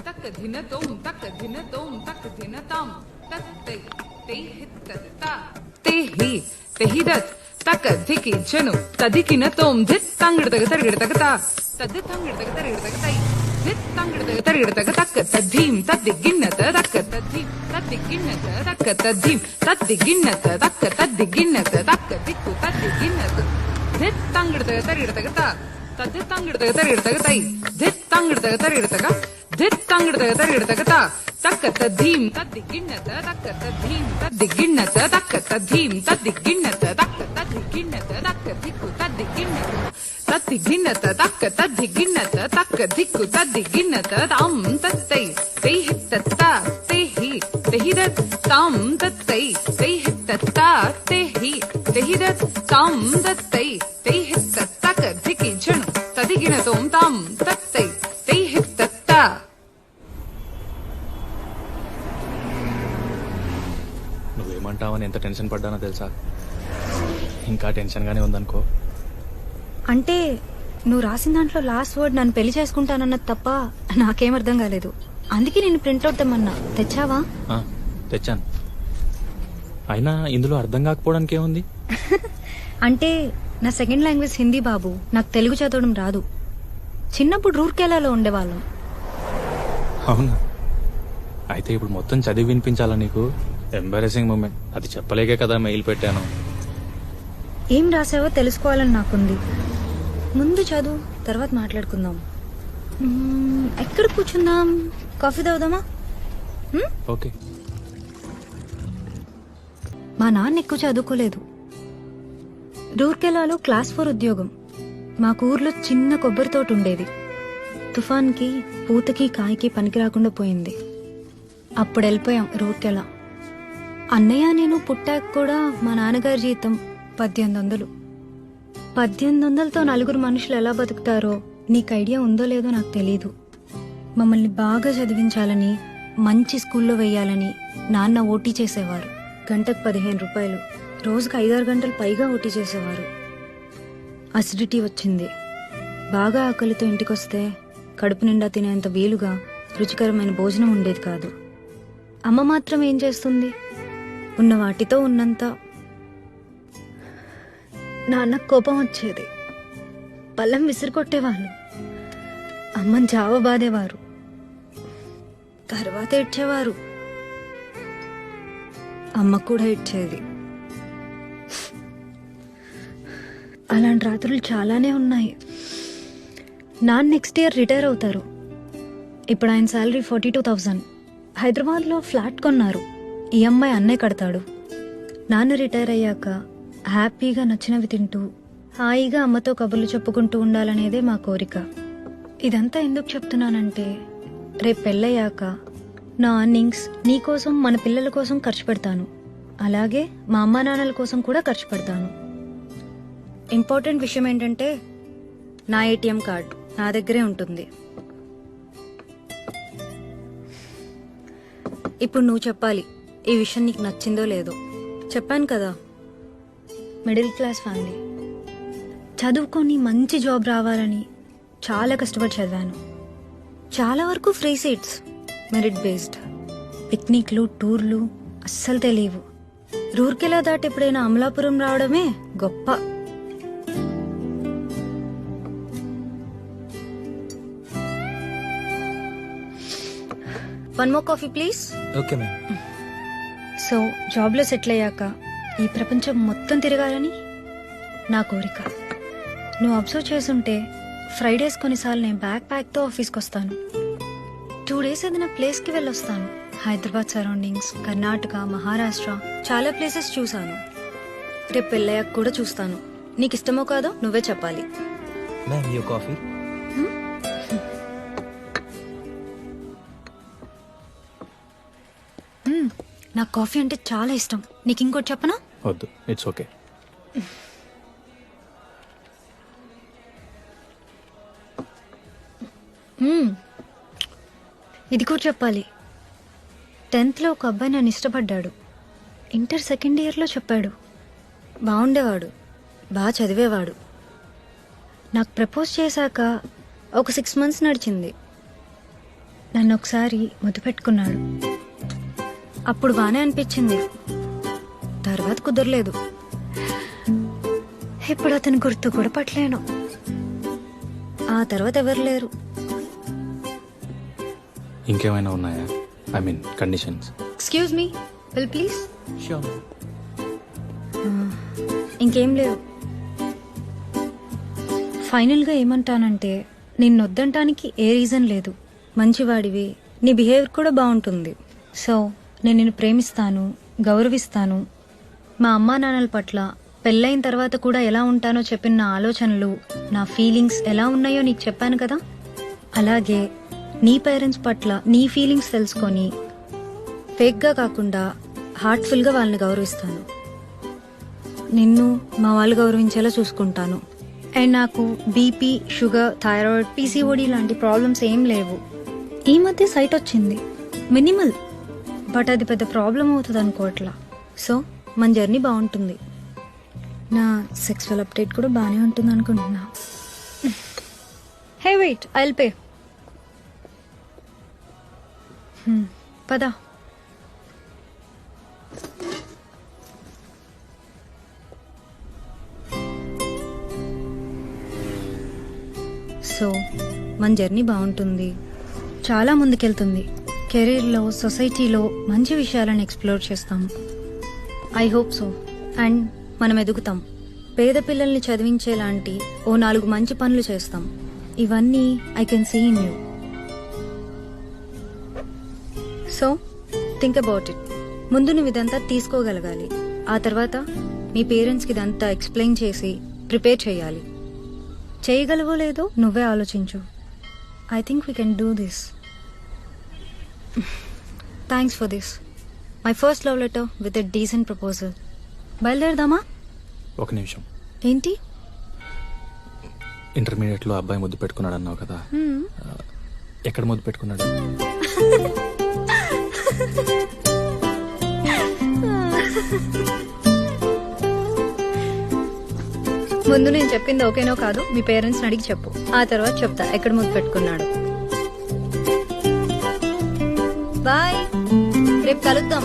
तक धिन तोम तक धिन तोम तक धिन ताम तक ते ते हित ता ते ही तेहिदत तक धिकी जनु तदिकिन तोम धित तंगड़ तक तरगड़ तक ता तद तंगड़ तक तरगड़ तक ताई धित तंगड़ तक तरगड़ तक तक तद्धीम तद्दिगिन्नत तक तद्धीम तद्दिगिन्नत तक तद्धीम तद्दिगिन्नत तक तद्दिगिन्नत तक दिक्कु तद्दिगिन्नत धित तंगड़ तक तरगड़ तक ता तद तंगड़ तक तरगड़ तक ताई धित तंगड़ तक तरगड़ तक धित तंगड़ तक तरगड़ तक ता तक तद्धीम तद्दिगिन्नत तक तद्धीम तद्दिगिन्नत तक तद्धीम तद्दिगिन्नत तक तद्दिगिन्नत तक दिक्कु तद्दिगिन्नत तद्दिगिन्नत तक तद्दिगिन्नत तक दिक्कु तद्दिगिन्नत ताम तत्तै तै हित्तत्ता ते हि तेहिदत् ताम तत्तै तै हित्तत्ता ते हि तेहिदत् ताम तत्तै तै हित्तत्तक धिकि जनु तदिगिनतों ताम तत्तै तै हित्तत्ता. నువ్వేమంటావని ఎంత టెన్షన్ పడ్డానో తెలుసా? ఇంకా టెన్షన్గానే ఉందనుకో. అంటే నువ్వు రాసిన దాంట్లో లాస్ట్ వర్డ్ నన్ను పెళ్లి చేసుకుంటానన్నది తప్ప నాకేం అర్థం కాలేదు. అందుకే నేను ప్రింట్అవుట్ తెమ్మన్నా. తెచ్చావా? తెచ్చాను. అయినా ఇందులో అర్థం కాకపోవడానికి ఏముంది? అంటే నా సెకండ్ లాంగ్వేజ్ హిందీ బాబు. నాకు తెలుగు చదవడం రాదు. చిన్నప్పుడు రూర్కెలాలో ఉండేవాళ్ళం. అవునా? అయితే ఇప్పుడు మొత్తం చదివి వినిపించాలా నీకు? Embarrassing moment. అది చెప్పలేకే కదా మెయిల్ పెట్టాను. ఏం రాసావో తెలుసుకోవాలని నాకుంది. ముందు చదువు, తర్వాత మాట్లాడుకుందాం. ఎక్కడ కూర్చుందాం? కాఫీ తాగుదామా? ఓకే. మా నాన్న ఎక్కువ చదువుకోలేదు. రూర్కెలాలో క్లాస్ 4 ఉద్యోగం. మాకు ఊర్లో చిన్న కొబ్బరి తోట ఉండేది. తుఫాన్కి పూతకి కాయకి పనికి రాకుండా పోయింది. అప్పుడు వెళ్ళిపోయాం రూర్కెలా. అన్నయ్య నేను పుట్టాక కూడా మా నాన్నగారి జీతం 1800. 1800తో 4 మనుషులు ఎలా బతుకుతారో నీకు ఐడియా ఉందో లేదో నాకు తెలీదు. మమ్మల్ని బాగా చదివించాలని, మంచి స్కూల్లో వెయ్యాలని నాన్న ఓటీ చేసేవారు. గంటకు 15 రూపాయలు. రోజుకు 5-6 గంటలు పైగా ఓటీ చేసేవారు. అసిడిటీ వచ్చింది. బాగా ఆకలితో ఇంటికొస్తే కడుపు నిండా తినేంత వీలుగా రుచికరమైన భోజనం ఉండేది కాదు. అమ్మ మాత్రం ఏం చేస్తుంది? ఉన్న వాటితో ఉన్నంత. నాన్నకు కోపం వచ్చేది. పళ్ళెం విసిరికొట్టేవాళ్ళు. అమ్మని జావ బాధేవారు. తర్వాత ఏడ్చేవారు. అమ్మ కూడా ఏడ్చేది. అలాంటి రాత్రులు చాలానే ఉన్నాయి. నాన్న నెక్స్ట్ ఇయర్ రిటైర్ అవుతారు. ఇప్పుడు ఆయన శాలరీ 42,000. హైదరాబాద్లో ఫ్లాట్ కొన్నారు. ఈఎంఐ అన్నయ్య కడతాడు. నాన్న రిటైర్ అయ్యాక హ్యాపీగా నచ్చినవి తింటూ హాయిగా అమ్మతో కబుర్లు చెప్పుకుంటూ ఉండాలనేదే మా కోరిక. ఇదంతా ఎందుకు చెప్తున్నానంటే రేపు పెళ్ళయ్యాక నా అర్నింగ్స్ నీకోసం, మన పిల్లల కోసం ఖర్చు పెడతాను. అలాగే మా అమ్మా నాన్నల కోసం కూడా ఖర్చు పెడతాను. ఇంపార్టెంట్ విషయం ఏంటంటే నా ఏటీఎం కార్డ్ నా దగ్గరే ఉంటుంది. ఇప్పుడు నువ్వు చెప్పాలి ఈ విషయం నీకు నచ్చిందో లేదో. చెప్పాను కదా, మిడిల్ క్లాస్ ఫ్యామిలీ. చదువుకొని మంచి జాబ్ రావాలని చాలా కష్టపడి చదివాను. చాలా వరకు ఫ్రీ సీట్స్, మెరిట్ బేస్డ్. పిక్నిక్లు, టూర్లు అస్సలు తెలియవు. రూర్కెలా దాటి ఎప్పుడైనా అమలాపురం రావడమే గొప్ప. One more coffee please. Okay ma'am. So జాబ్లో సెటిల్ అయ్యాక ఈ ప్రపంచం మొత్తం తిరగాలని నా కోరిక. నువ్వు అబ్జర్వ్ చేసుంటే ఫ్రైడేస్ కొన్నిసార్లు నేను బ్యాక్ ప్యాక్తో ఆఫీస్కి వస్తాను. 2 days ఏదైనా ప్లేస్కి వెళ్ళొస్తాను. హైదరాబాద్ సరౌండింగ్స్, కర్ణాటక, మహారాష్ట్ర చాలా ప్లేసెస్ చూశాను. రేపు పెళ్ళయ్యాక కూడా చూస్తాను. నీకు ఇష్టమో కాదో నువ్వే చెప్పాలి. Ma'am you coffee. నాకు కాఫీ అంటే చాలా ఇష్టం. నీకు ఇంకోటి చెప్పనా? వద్దు, ఇట్స్ ఓకే. ఇది కూడా చెప్పాలి. 10th లో ఒక అబ్బాయి నన్ను ఇష్టపడ్డాడు. ఇంటర్ సెకండ్ ఇయర్లో చెప్పాడు. బాగుండేవాడు, బాగా చదివేవాడు. నాకు ప్రపోజ్ చేశాక ఒక 6 months నడిచింది. నన్ను ఒకసారి ముద్దు పెట్టుకున్నాడు. అప్పుడు బానే అనిపించింది, తర్వాత కుదరలేదు. ఇప్పుడు అతను గుర్తు కూడా పట్టలేను. ఆ తర్వాత ఎవరు లేరు. ఇంకేమైనా ఉన్నాయా? I mean conditions. Excuse me, will please. Sure. ఇంకేం లేవు. ఫైనల్గా ఏమంటానంటే, నిన్నొద్దంటానికి ఏ రీజన్ లేదు. మంచివాడివి, నీ బిహేవియర్ కూడా బాగుంటుంది. సో నేను నిన్ను ప్రేమిస్తాను, గౌరవిస్తాను. మా అమ్మా నాన్నల పట్ల పెళ్ళైన తర్వాత కూడా ఎలా ఉంటానో చెప్పిన నా ఆలోచనలు, నా ఫీలింగ్స్ ఎలా ఉన్నాయో నీకు చెప్పాను కదా. అలాగే నీ పేరెంట్స్ పట్ల నీ ఫీలింగ్స్ తెలుసుకొని ఫేక్గా కాకుండా హార్ట్ఫుల్గా వాళ్ళని గౌరవిస్తాను. నిన్ను మా వాళ్ళు గౌరవించేలా చూసుకుంటాను. అండ్ నాకు బీపీ, షుగర్, థైరాయిడ్, పీసీఓడి లాంటి ప్రాబ్లమ్స్ ఏం లేవు. ఈ మధ్య సైట్ వచ్చింది, మినిమల్, బట్ అది పెద్ద ప్రాబ్లం అవుతుంది అనుకోవట్లా. సో మన జర్నీ బాగుంటుంది. నా సెక్సువల్ అప్డేట్ కూడా బాగానే ఉంటుంది అనుకుంటున్నా. Hey wait, I'll pay. పదా. సో మన జర్నీ బాగుంటుంది, చాలా ముందుకెళ్తుంది. కెరీర్లో, సొసైటీలో మంచి విషయాలను ఎక్స్ప్లోర్ చేస్తాం. I hope so. అండ్ మనం ఎదుగుతాం. పేద పిల్లల్ని చదివించేలాంటి ఓ 4 మంచి పనులు చేస్తాం. ఇవన్నీ I can see in you. So think about it. ముందు నువ్వు ఇదంతా తీసుకోగలగాలి. ఆ తర్వాత మీ పేరెంట్స్కి ఇదంతా ఎక్స్ప్లెయిన్ చేసి ప్రిపేర్ చేయాలి. చేయగలవో లేదో నువ్వే ఆలోచించు. I think we can do this. Thanks for this. My first love letter with a decent proposal. బయలుదేరదామా? ఒక నిమిషం. ఏంటి? ఇంటర్మీడియట్లో అబ్బాయి ముద్దు పెట్టుకున్నాడు అన్నావు కదా, ఎక్కడ ముద్దు పెట్టుకున్నాడు? ముందు నేను చెప్పింది ఓకేనో కాదు మీ పేరెంట్స్ అడిగి చెప్పు. ఆ తర్వాత చెప్తా ఎక్కడ ముద్దు పెట్టుకున్నాడు. బాయ్, రేపు కలుద్దాం.